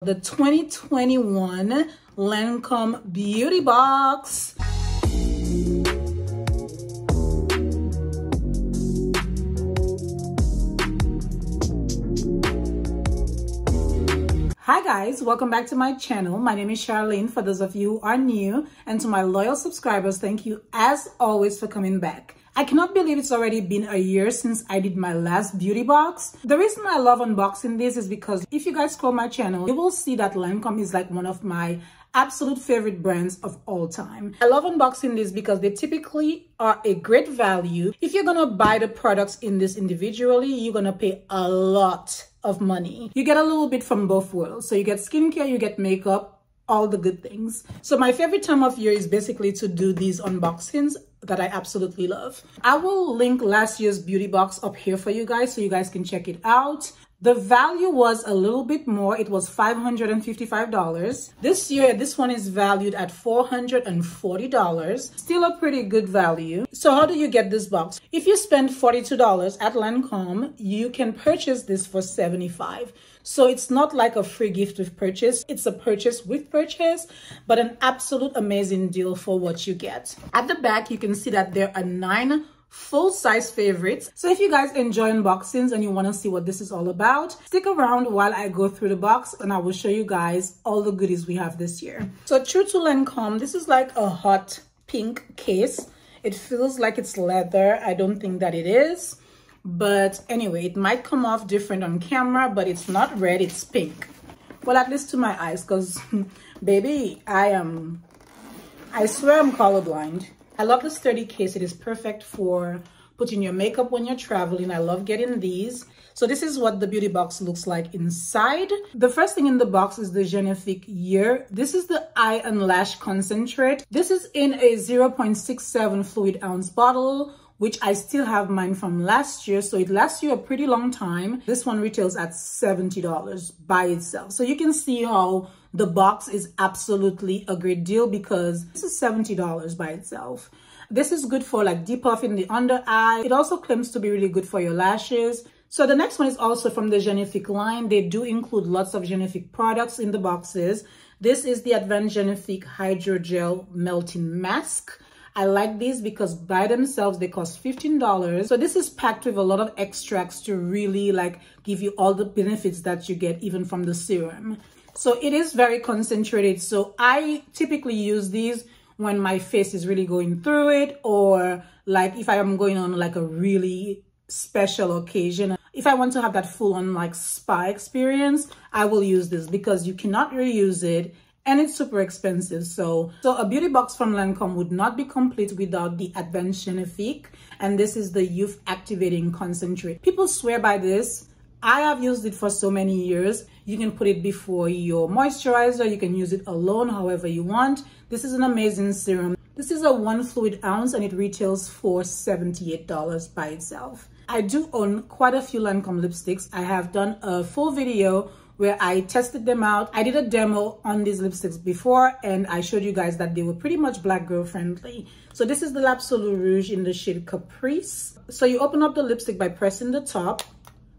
The 2021 Lancome Beauty Box. Hi guys, welcome back to my channel. My name is Charlene for those of you who are new, and to my loyal subscribers, thank you as always for coming back. I cannot believe it's already been a year since I did my last beauty box. The reason I love unboxing this is because if you guys scroll my channel, you will see that Lancome is like one of my absolute favorite brands of all time. I love unboxing this because they typically are a great value. If you're gonna buy the products in this individually, you're gonna pay a lot of money. You get a little bit from both worlds. So you get skincare, you get makeup, all the good things. So my favorite time of year is basically to do these unboxings that I absolutely love. I will link last year's beauty box up here for you guys so you guys can check it out. The value was a little bit more. It was $555. This year, this one is valued at $440. Still a pretty good value. So how do you get this box? If you spend $42 at Lancome, you can purchase this for $75. So it's not like a free gift with purchase. It's a purchase with purchase, but an absolute amazing deal for what you get. At the back, you can see that there are 9 full-size favorites. So if you guys enjoy unboxings and you want to see what this is all about, stick around while I go through the box and I will show you guys all the goodies we have this year. So true to Lancome, this is like a hot pink case. It feels like it's leather. I don't think that it is, but anyway, it might come off different on camera, but it's not red, it's pink. Well, at least to my eyes, because baby, I swear I'm colorblind. I love the sturdy case. It is perfect for putting your makeup when you're traveling. I love getting these. So this is what the beauty box looks like inside. The first thing in the box is the GÉNIFIQUE Year. This is the eye and lash concentrate. This is in a 0.67 fluid ounce bottle, which I still have mine from last year. So it lasts you a pretty long time. This one retails at $70 by itself. So you can see how the box is absolutely a great deal because this is $70 by itself. This is good for like depuffing the under eye. It also claims to be really good for your lashes. So the next one is also from the GÉNIFIQUE line. They do include lots of GÉNIFIQUE products in the boxes. This is the Advanced GÉNIFIQUE Hydrogel Melting Mask. I like these because by themselves, they cost $15. So this is packed with a lot of extracts to really like give you all the benefits that you get even from the serum. So it is very concentrated. So I typically use these when my face is really going through it, or like if I am going on like a really special occasion. If I want to have that full on like spa experience, I will use this because you cannot reuse it. And it's super expensive. So a beauty box from Lancome would not be complete without the Advanced GÉNIFIQUE. And this is the Youth Activating Concentrate. People swear by this. I have used it for so many years. You can put it before your moisturizer. You can use it alone, however you want. This is an amazing serum. This is a 1 fluid ounce and it retails for $78 by itself. I do own quite a few Lancome lipsticks. I have done a full video where I tested them out. I did a demo on these lipsticks before and I showed you guys that they were pretty much black girl friendly. So this is the L'Absolu Rouge in the shade Caprice. So you open up the lipstick by pressing the top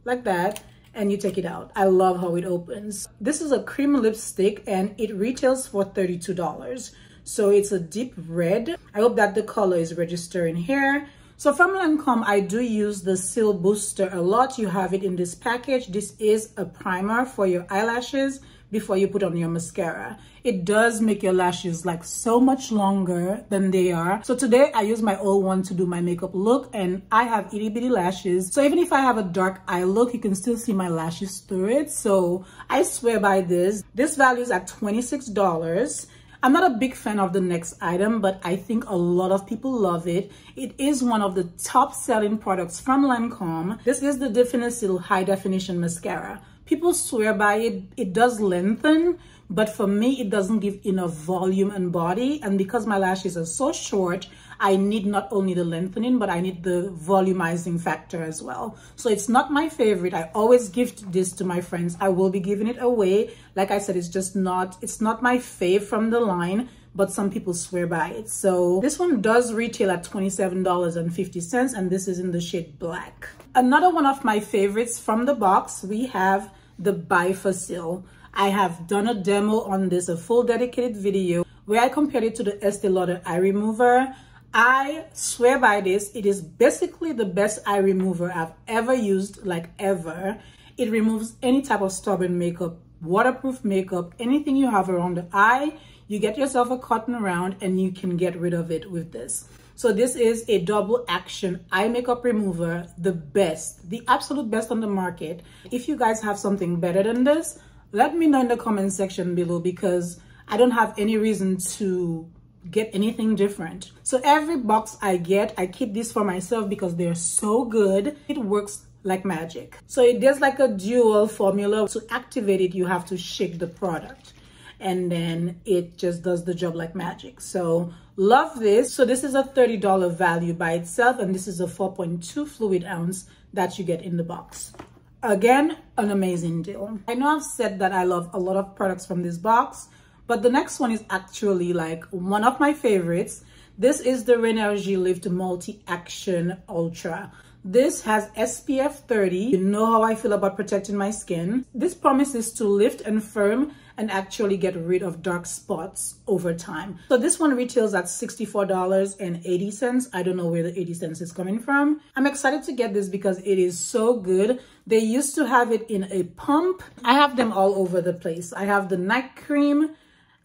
like that and you take it out. I love how it opens. This is a cream lipstick and it retails for $32. So it's a deep red. I hope that the color is registering here. So from Lancome, I do use the CILS Booster a lot. You have it in this package. This is a primer for your eyelashes before you put on your mascara. It does make your lashes like so much longer than they are. So today I use my old one to do my makeup look and I have itty bitty lashes. So even if I have a dark eye look, you can still see my lashes through it. So I swear by this. This value is at $26. I'm not a big fan of the next item, but I think a lot of people love it. It is one of the top selling products from Lancome. This is the DÉFINICILS High Definition Mascara. People swear by it. It does lengthen, but for me, it doesn't give enough volume and body. And because my lashes are so short, I need not only the lengthening, but I need the volumizing factor as well. So it's not my favorite. I always gift this to my friends. I will be giving it away. Like I said, it's not my fave from the line, but some people swear by it. So this one does retail at $27.50, and this is in the shade black. Another one of my favorites from the box, we have the Bi-Facil. I have done a demo on this, a full dedicated video where I compared it to the Estee Lauder eye remover. I swear by this. It is basically the best eye remover I've ever used, like ever. It removes any type of stubborn makeup, waterproof makeup, anything you have around the eye. You get yourself a cotton round and you can get rid of it with this. So this is a double action eye makeup remover, the best, the absolute best on the market. If you guys have something better than this, let me know in the comment section below, because I don't have any reason to get anything different. So every box I get, I keep this for myself because they're so good. It works like magic. So it does like a dual formula. To activate it, you have to shake the product, and then it just does the job like magic. So love this. So this is a $30 value by itself, and this is a 4.2 fluid ounce that you get in the box. Again, an amazing deal. I know I've said that I love a lot of products from this box, but the next one is actually like one of my favorites. This is the Renergie Lift Multi-Action Ultra. This has SPF 30. You know how I feel about protecting my skin. This promises to lift and firm and actually get rid of dark spots over time. So this one retails at $64.80. I don't know where the 80 cents is coming from. I'm excited to get this because it is so good. They used to have it in a pump. I have them all over the place. I have the night cream.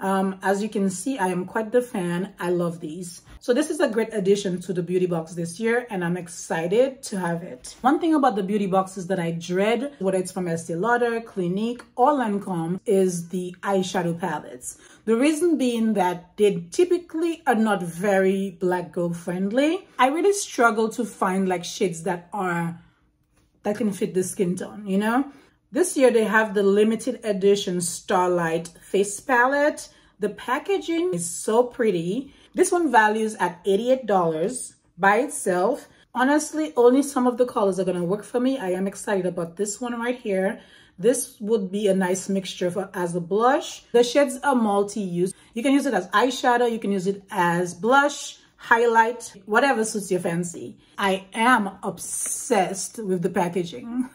As you can see, I am quite the fan. I love these. So this is a great addition to the beauty box this year, and I'm excited to have it. One thing about the beauty boxes that I dread, whether it's from Estee Lauder, Clinique, or Lancome, is the eyeshadow palettes. The reason being that they typically are not very black girl friendly. I really struggle to find like shades that can fit the skin tone, you know? This year they have the limited edition Starlight face palette. The packaging is so pretty. This one values at $88 by itself. Honestly, only some of the colors are going to work for me. I am excited about this one right here. This would be a nice mixture as a blush. The shades are multi-use. You can use it as eyeshadow. You can use it as blush, highlight, whatever suits your fancy. I am obsessed with the packaging.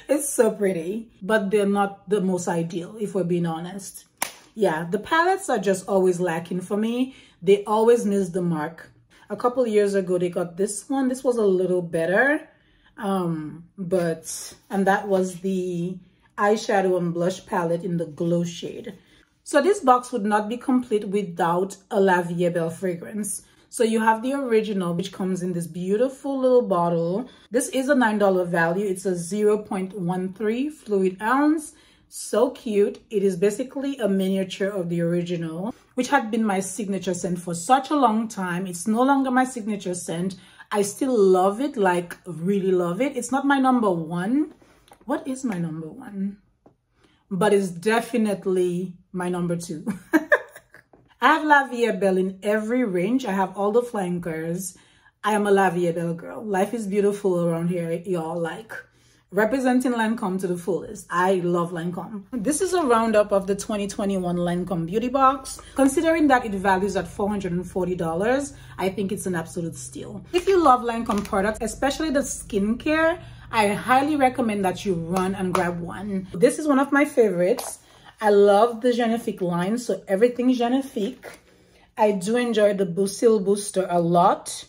It's so pretty, but they're not the most ideal, if we're being honest. Yeah, the palettes are just always lacking for me. They always miss the mark. A couple years ago, they got this one. This was a little better. And that was the eyeshadow and blush palette in the glow shade. So this box would not be complete without a Vie Est Belle fragrance. So you have the original, which comes in this beautiful little bottle. This is a $9 value. It's a 0.13 fluid ounce. So cute. It is basically a miniature of the original, which had been my signature scent for such a long time. It's no longer my signature scent. I still love it, like really love it. It's not my number one. What is my number one? But it's definitely my number two. I have Vie Est Belle in every range. I have all the flankers. I am a Vie Est Belle girl. Life is beautiful around here, y'all. Like, representing Lancome to the fullest. I love Lancome. This is a roundup of the 2021 Lancome beauty box. Considering that it values at $440, I think it's an absolute steal. If you love Lancome products, especially the skincare, I highly recommend that you run and grab one. This is one of my favorites. I love the GÉNIFIQUE line, so everything GÉNIFIQUE. I do enjoy the CILS Booster a lot.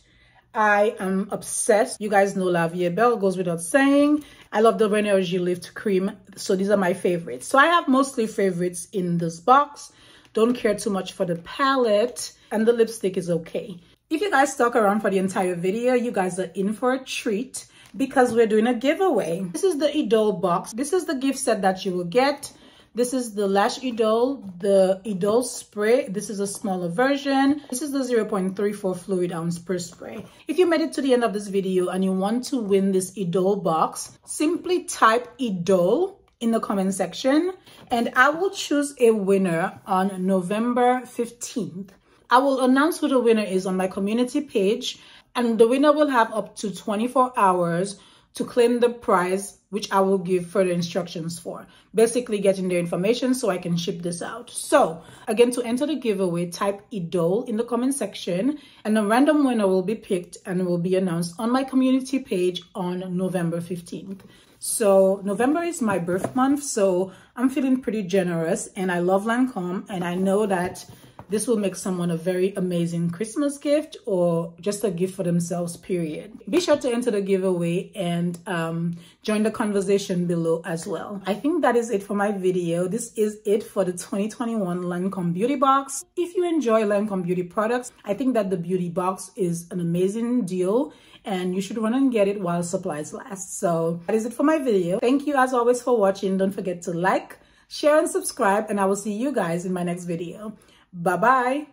I am obsessed. You guys know Vie Est Belle, goes without saying. I love the Renergie Lift cream, so these are my favorites. So I have mostly favorites in this box. Don't care too much for the palette, and the lipstick is okay. If you guys stuck around for the entire video, you guys are in for a treat because we're doing a giveaway. This is the Idole box. This is the gift set that you will get. This is the Lash Idole, the Idole spray. This is a smaller version. This is the 0.34 fluid ounce per spray. If you made it to the end of this video and you want to win this Idole box, simply type Idole in the comment section and I will choose a winner on November 15th. I will announce who the winner is on my community page, and the winner will have up to 24 hours to claim the prize, which I will give further instructions for. Basically getting their information so I can ship this out. So again, to enter the giveaway, type Idole in the comment section and a random winner will be picked and will be announced on my community page on November 15th. So November is my birth month, so I'm feeling pretty generous, and I love Lancome, and I know that this will make someone a very amazing Christmas gift or just a gift for themselves, period. Be sure to enter the giveaway and join the conversation below as well. I think that is it for my video. This is it for the 2021 Lancome Beauty Box. If you enjoy Lancome Beauty products, I think that the Beauty Box is an amazing deal and you should run and get it while supplies last. So that is it for my video. Thank you as always for watching. Don't forget to like, share, and subscribe, and I will see you guys in my next video. Bye-bye.